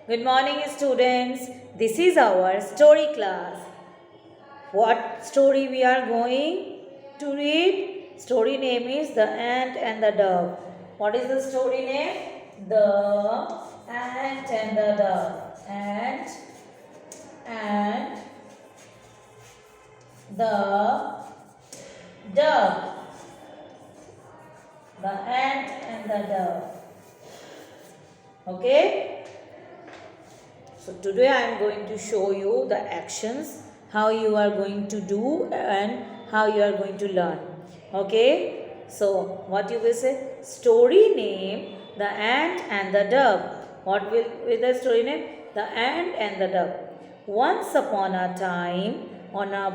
Good morning, students. This is our story class. What story we are going to read? Story name is The Ant and the Dove. What is the story name? The Ant and the Dove. And the dove. The ant and the dove. Okay? So today I am going to show you the actions, how you are going to do and how you are going to learn. Okay? So what you will say? Story name, The Ant and the Dove. What will be the story name? The Ant and the Dove. Once upon a time, on a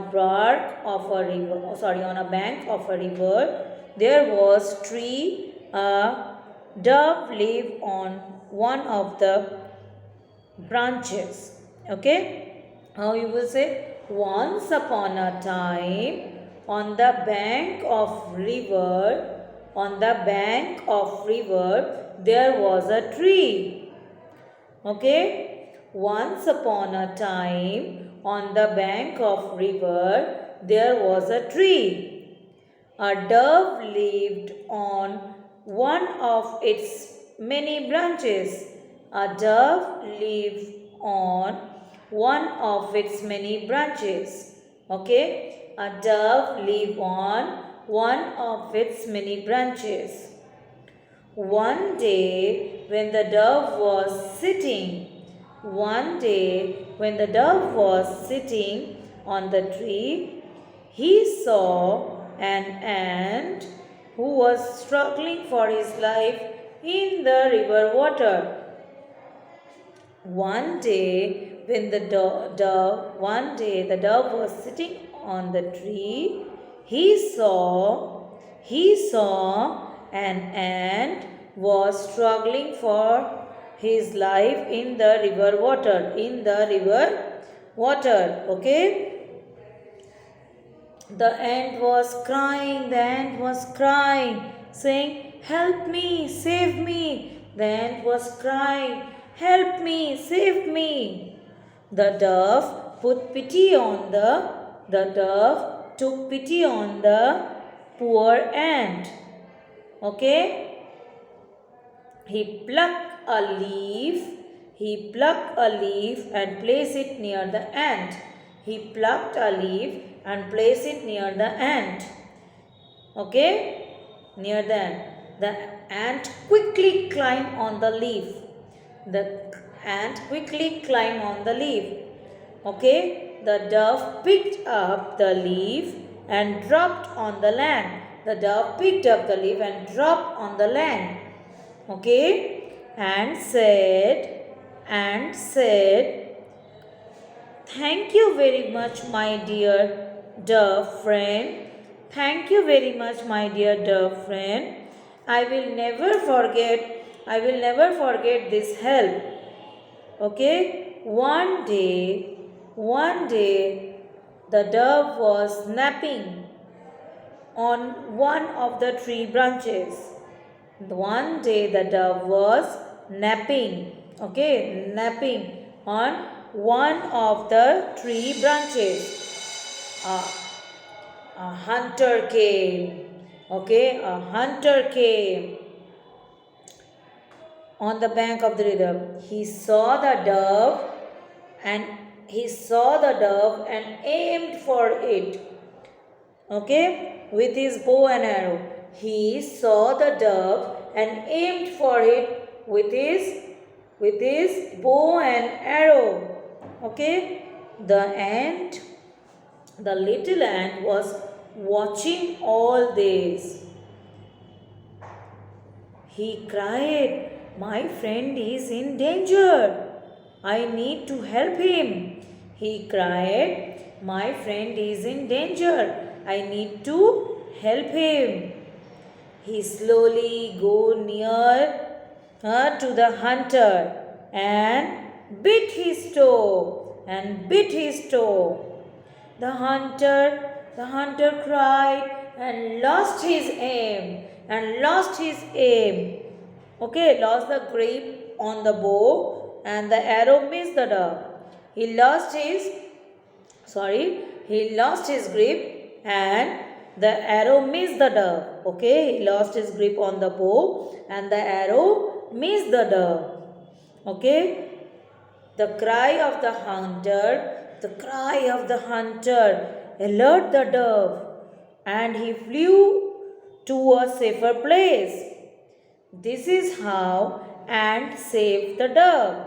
on a bank of a river, there was tree. A dove lived on one of the branches. Okay, how you will say? Once upon a time, on the bank of river, there was a tree. Okay, once upon a time, on the bank of river, there was a tree. A dove lived on one of its many branches. A dove lived on one of its many branches. Okay? A dove lived on one of its many branches. One day when the dove was sitting on the tree, he saw an ant who was struggling for his life in the river water. One day the dove was sitting on the tree. He saw an ant was struggling for his life in the river water. Okay, the ant was crying, saying, "Help me, save me." The ant was crying, "Help me, save me." The dove took pity on the poor ant. Okay? He plucked a leaf and placed it near the ant. He plucked a leaf and placed it near the ant. Okay? Near the ant. The ant quickly climbed on the leaf. Okay? The dove picked up the leaf and dropped on the land. Okay? And said, "Thank you very much, my dear dove friend. Thank you very much, my dear dove friend. I will never forget this help." Okay? One day, the dove was napping on one of the tree branches. One day the dove was napping on one of the tree branches. A hunter came. Okay, a hunter came on the bank of the river. He saw the dove and aimed for it. Okay, with his bow and arrow. He saw the dove and aimed for it with his bow and arrow. Okay, the little ant was watching all this. He cried, "My friend is in danger. I need to help him." He cried, "My friend is in danger. I need to help him." He slowly go near to the hunter and bit his toe. The hunter cried and lost his aim. Okay, lost the grip on the bow and the arrow missed the dove. He lost his he lost his grip and the arrow missed the dove. Okay, he lost his grip on the bow and the arrow missed the dove. Okay, the cry of the hunter alert the dove and he flew to a safer place. This is how ant saved the dove.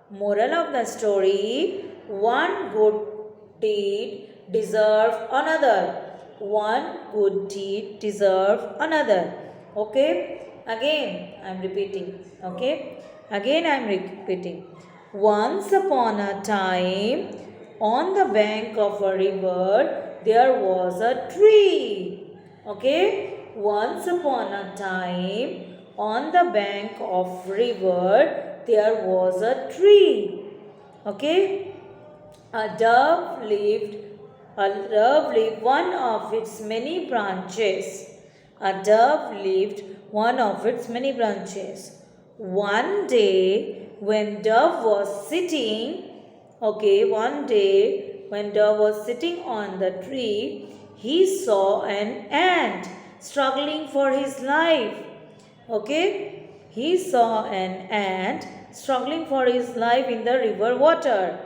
Moral of the story: one good deed deserves another. One good deed deserves another. Okay? Again, I am repeating. Okay? Again, I am repeating. Once upon a time, on the bank of a river, there was a tree. Okay? Once upon a time, on the bank of river, there was a tree. Okay? A dove lived one of its many branches. A dove lived one of its many branches. One day when dove was sitting, one day when dove was sitting on the tree, he saw an ant struggling for his life. Okay, he saw an ant struggling for his life in the river water.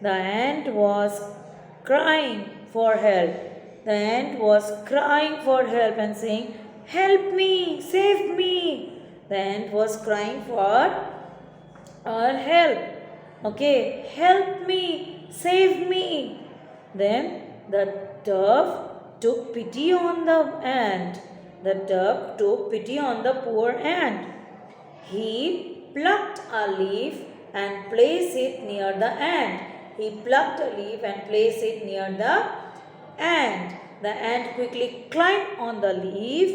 The ant was crying for help. The ant was crying for help and saying, "Help me, save me." The ant was crying for help. Okay, help me, save me. Then the dove took pity on the ant. The dove took pity on the poor ant. He plucked a leaf and placed it near the ant. He plucked a leaf and placed it near the ant. The ant quickly climbed on the leaf.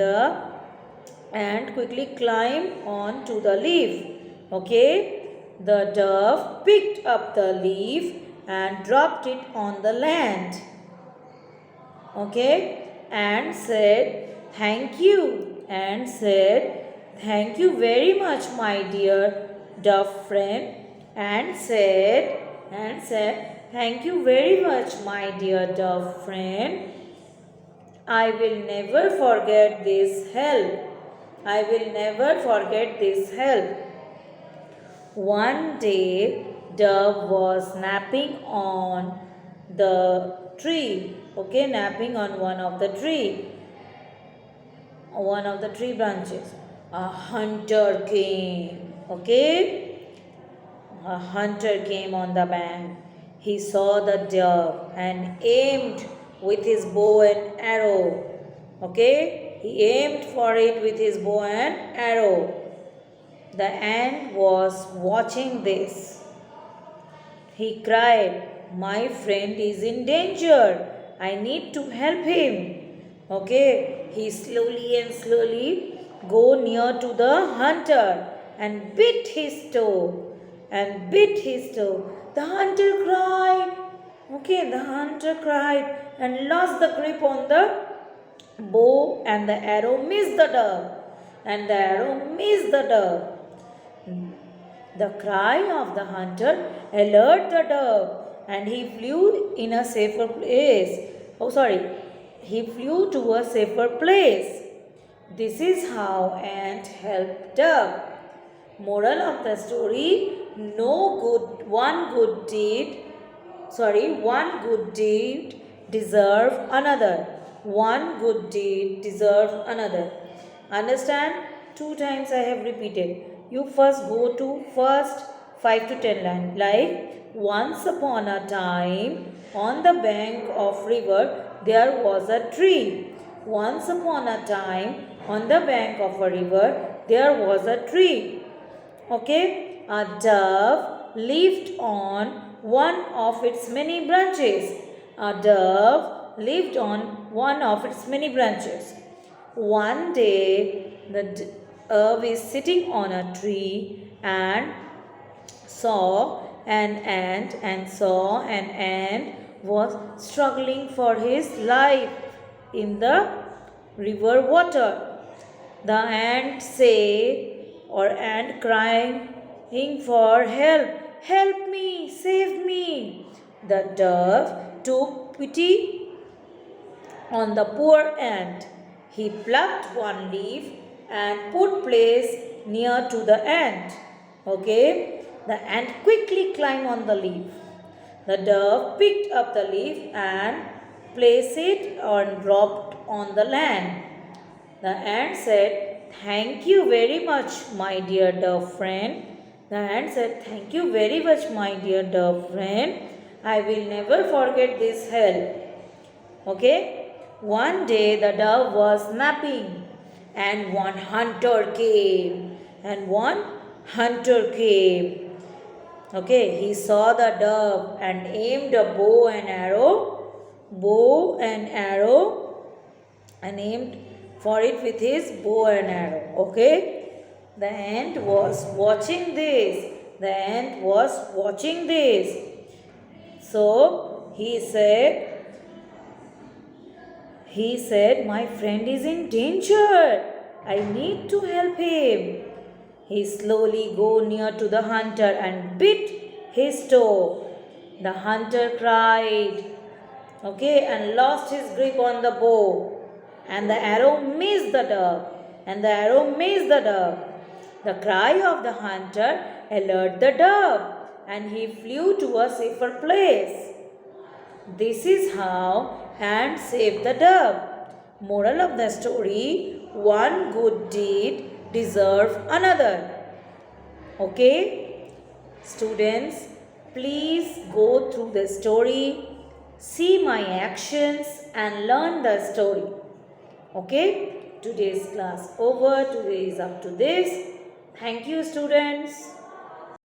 The ant quickly climbed on to the leaf. Okay. The dove picked up the leaf and dropped it on the land. Okay. And said, "Thank you." And said, "Thank you very much, my dear dove friend." And said, "Thank you very much, my dear dove friend. I will never forget this help. I will never forget this help." One day, dove was napping on the tree. Okay, napping on one of the tree branches. A hunter came. Okay, a hunter came on the bank. He saw the dove and aimed with his bow and arrow. Okay, he aimed for it with his bow and arrow. The ant was watching this. He cried, "My friend is in danger. I need to help him." Okay, he slowly go near to the hunter and bit his toe. The hunter cried. Okay, the hunter cried and lost the grip on the bow and the arrow missed the dove. The cry of the hunter alerted the dove and he flew in a safer place. He flew to a safer place. This is how ant helped dove. Moral of the story: one good deed deserves another. One good deed deserves another. Understand? 2 times I have repeated. You first go to first 5 to 10 line. Like, once upon a time, on the bank of river, there was a tree. Once upon a time, on the bank of a river, there was a tree. Okay, a dove lived on one of its many branches. A dove lived on one of its many branches. One day, the dove is sitting on a tree and saw an ant was struggling for his life in the river water. The ant say or ant crying for help. Help me, save me. The dove took pity on the poor ant. He plucked one leaf and put place near to the ant. Okay, the ant quickly climbed on the leaf. The dove picked up the leaf and placed it and dropped on the land. The ant said, "Thank you very much, my dear dove friend." The ant said, "Thank you very much, my dear dove friend. I will never forget this help." Okay? One day the dove was napping and one hunter came. And one hunter came. Okay, he saw the dove and aimed a bow and arrow, and aimed for it with his bow and arrow. Okay, the ant was watching this. The ant was watching this. So he said, "My friend is in danger. I need to help him." He slowly go near to the hunter and bit his toe. The hunter cried, okay, and lost his grip on the bow. And the arrow missed the dove. And the arrow missed the dove. The cry of the hunter alerted the dove, and he flew to a safer place. This is how ant saved the dove. Moral of the story: one good deed deserves another. Okay? Students, please go through the story, see my actions, and learn the story. Okay? Today's class over. Today is up to this. Thank you, students.